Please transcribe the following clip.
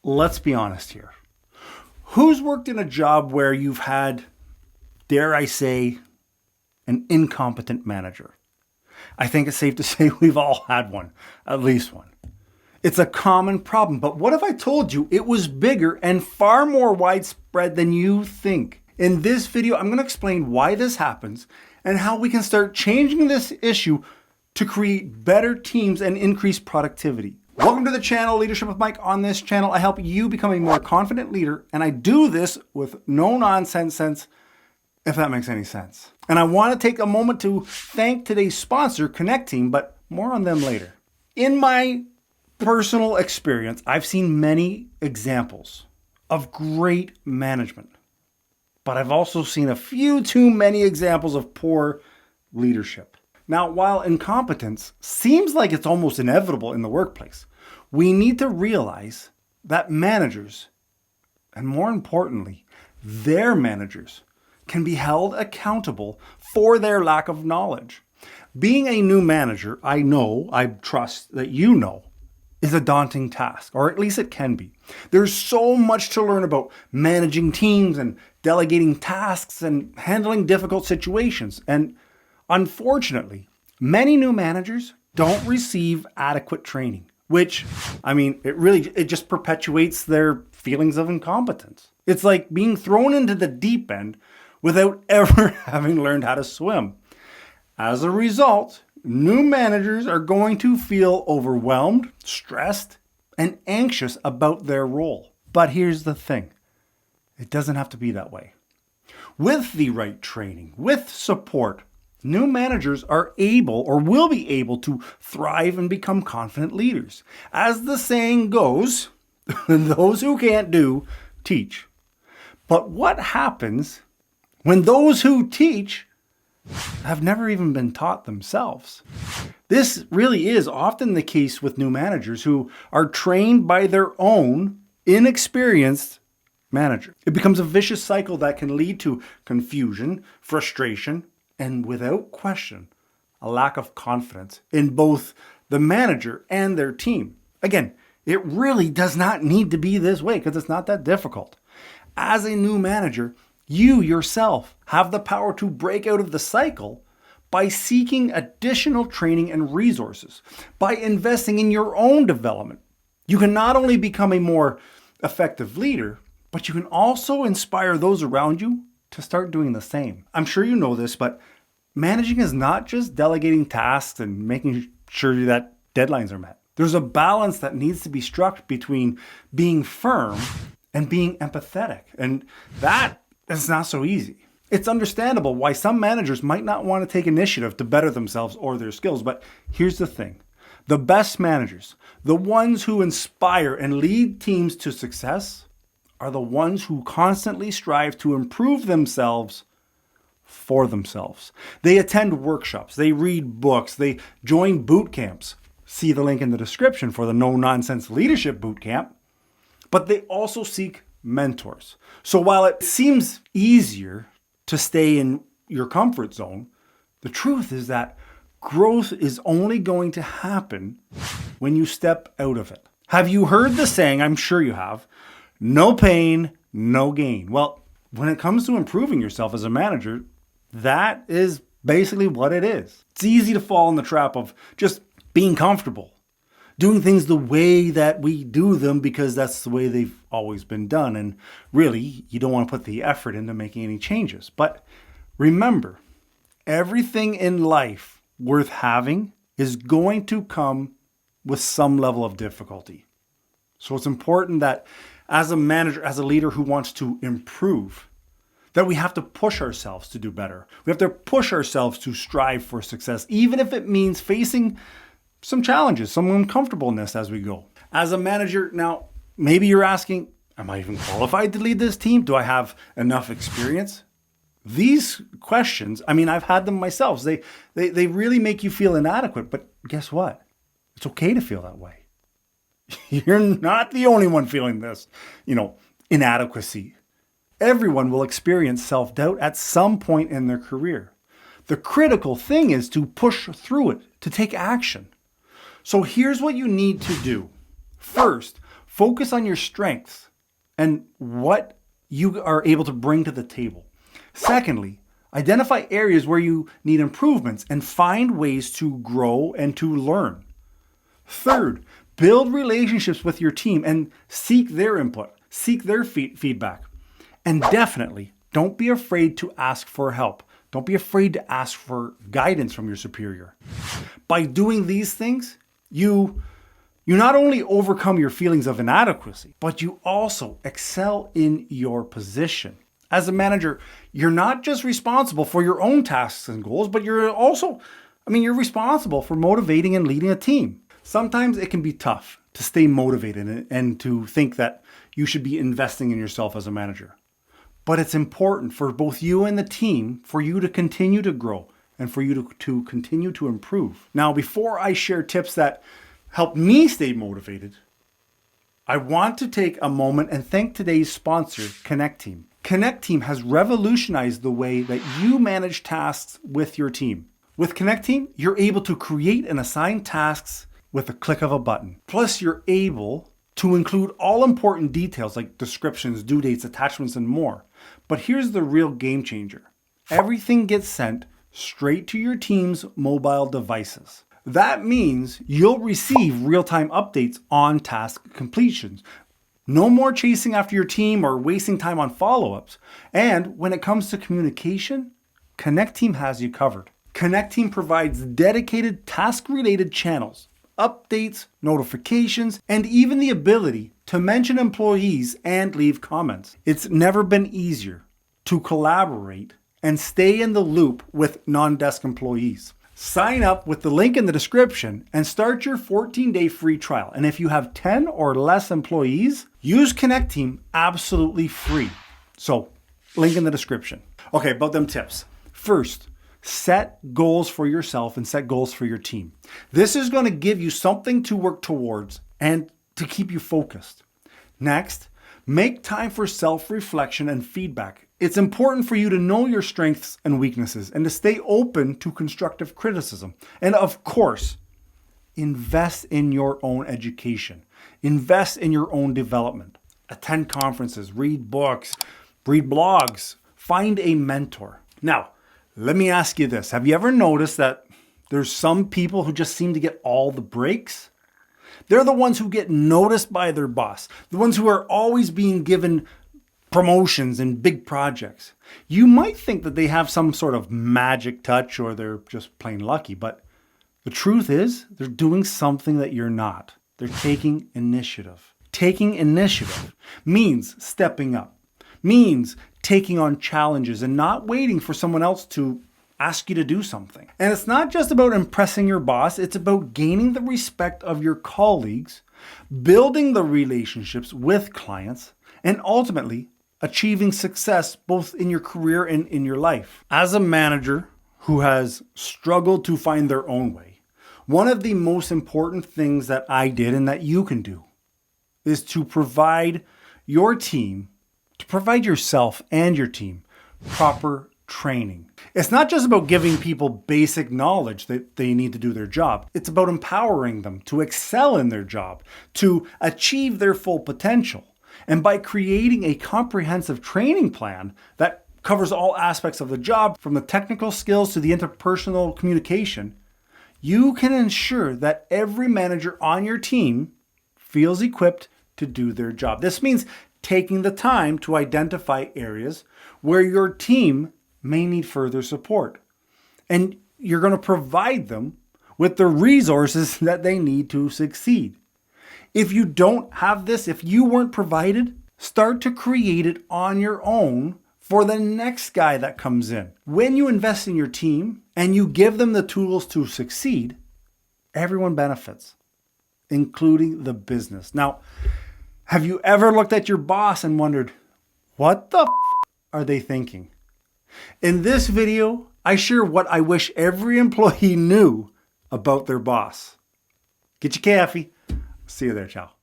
let's be honest here. Who's worked in a job where you've had, dare I say, an incompetent manager? I think it's safe to say we've all had one, at least one. It's a common problem, but what if I told you it was bigger and far more widespread than you think? In this video, I'm going to explain why this happens and how we can start changing this issue to create better teams and increase productivity. Welcome to the channel, Leadership with Mike. On this channel, I help you become a more confident leader, and I do this with no nonsense, if that makes any sense. And I want to take a moment to thank today's sponsor, Connect Team, but more on them later. In my personal experience, I've seen many examples of great management, but I've also seen a few too many examples of poor leadership. Now, while incompetence seems like it's almost inevitable in the workplace, we need to realize that managers, and more importantly, their managers, can be held accountable for their lack of knowledge. Being a new manager, I trust that you know, is a daunting task, or at least it can be. There's so much to learn about managing teams and delegating tasks and handling difficult situations. And unfortunately, many new managers don't receive adequate training, which, it just perpetuates their feelings of incompetence. It's like being thrown into the deep end without ever having learned how to swim. As a result, new managers are going to feel overwhelmed, stressed, and anxious about their role. But here's the thing. It doesn't have to be that way. With the right training, with support, new managers are able or will be able to thrive and become confident leaders. As the saying goes, those who can't do, teach. But what happens when those who teach have never even been taught themselves? This really is often the case with new managers who are trained by their own inexperienced manager. It becomes a vicious cycle that can lead to confusion, frustration, and without question, a lack of confidence in both the manager and their team. Again, it really does not need to be this way because it's not that difficult. As a new manager, you yourself have the power to break out of the cycle by seeking additional training and resources, by investing in your own development. You can not only become a more effective leader, but you can also inspire those around you to start doing the same. I'm sure you know this, but managing is not just delegating tasks and making sure that deadlines are met. There's a balance that needs to be struck between being firm and being empathetic, and that is not so easy. It's understandable why some managers might not want to take initiative to better themselves or their skills, but here's the thing. The best managers, the ones who inspire and lead teams to success, are the ones who constantly strive to improve themselves for themselves. They attend workshops, they read books, they join boot camps. See the link in the description for the no-nonsense leadership boot camp. But they also seek mentors. So while it seems easier to stay in your comfort zone, the truth is that growth is only going to happen when you step out of it. Have you heard the saying, I'm sure you have, no pain, no gain? Well, when it comes to improving yourself as a manager, that is basically what it is. It's easy to fall in the trap of just being comfortable, doing things the way that we do them because that's the way they've always been done. And really, you don't want to put the effort into making any changes. But remember, everything in life worth having is going to come with some level of difficulty. So it's important that as a manager, as a leader who wants to improve, that we have to push ourselves to do better. We have to push ourselves to strive for success, even if it means facing some challenges, some uncomfortableness as we go. As a manager, now, maybe you're asking, am I even qualified to lead this team? Do I have enough experience? These questions, I've had them myself. They really make you feel inadequate, but guess what? It's okay to feel that way. You're not the only one feeling this, inadequacy. Everyone will experience self-doubt at some point in their career. The critical thing is to push through it, to take action. So here's what you need to do. First, Focus on your strengths and what you are able to bring to the table. Secondly, identify areas where you need improvements and find ways to grow and to learn. Third, build relationships with your team and seek their input, seek their feedback. And definitely, don't be afraid to ask for help. Don't be afraid to ask for guidance from your superior. By doing these things, you not only overcome your feelings of inadequacy, but you also excel in your position. As a manager, you're not just responsible for your own tasks and goals, but you're responsible for motivating and leading a team. Sometimes it can be tough to stay motivated and to think that you should be investing in yourself as a manager. But it's important for both you and the team for you to continue to grow and for you to continue to improve. Now, before I share tips that help me stay motivated, I want to take a moment and thank today's sponsor, Connect Team. Connect Team has revolutionized the way that you manage tasks with your team. With Connect Team, you're able to create and assign tasks with a click of a button. Plus, you're able to include all important details like descriptions, due dates, attachments, and more. But here's the real game changer. Everything gets sent straight to your team's mobile devices. That means you'll receive real-time updates on task completions. No more chasing after your team or wasting time on follow-ups. And when it comes to communication, Connect Team has you covered. Connect Team provides dedicated task-related channels, updates, notifications, and even the ability to mention employees and leave comments. It's never been easier to collaborate and stay in the loop with non-desk employees. Sign up with the link in the description and start your 14-day free trial. And if you have 10 or less employees, use Connect Team absolutely free. So, link in the description. Okay, about them tips. First, set goals for yourself and set goals for your team. This is going to give you something to work towards and to keep you focused. Next, make time for self-reflection and feedback. It's important for you to know your strengths and weaknesses and to stay open to constructive criticism. And of course, invest in your own education. Invest in your own development. Attend conferences, read books, read blogs, find a mentor. Now, let me ask you this. Have you ever noticed that there's some people who just seem to get all the breaks? They're the ones who get noticed by their boss, the ones who are always being given promotions and big projects. You might think that they have some sort of magic touch or they're just plain lucky, but the truth is they're doing something that you're not. They're taking initiative. Taking initiative means stepping up, means taking on challenges and not waiting for someone else to ask you to do something. And it's not just about impressing your boss, it's about gaining the respect of your colleagues, building the relationships with clients, and ultimately achieving success both in your career and in your life. As a manager who has struggled to find their own way, one of the most important things that I did and that you can do is to provide your team, to provide yourself and your team proper training. It's not just about giving people basic knowledge that they need to do their job. It's about empowering them to excel in their job, to achieve their full potential. And by creating a comprehensive training plan that covers all aspects of the job, from the technical skills to the interpersonal communication, you can ensure that every manager on your team feels equipped to do their job. This means taking the time to identify areas where your team may need further support. And you're going to provide them with the resources that they need to succeed. If you don't have this, if you weren't provided, start to create it on your own for the next guy that comes in. When you invest in your team and you give them the tools to succeed, everyone benefits, including the business. Now, have you ever looked at your boss and wondered, what the are they thinking? In this video, I share what I wish every employee knew about their boss. Get your coffee. See you there. Ciao.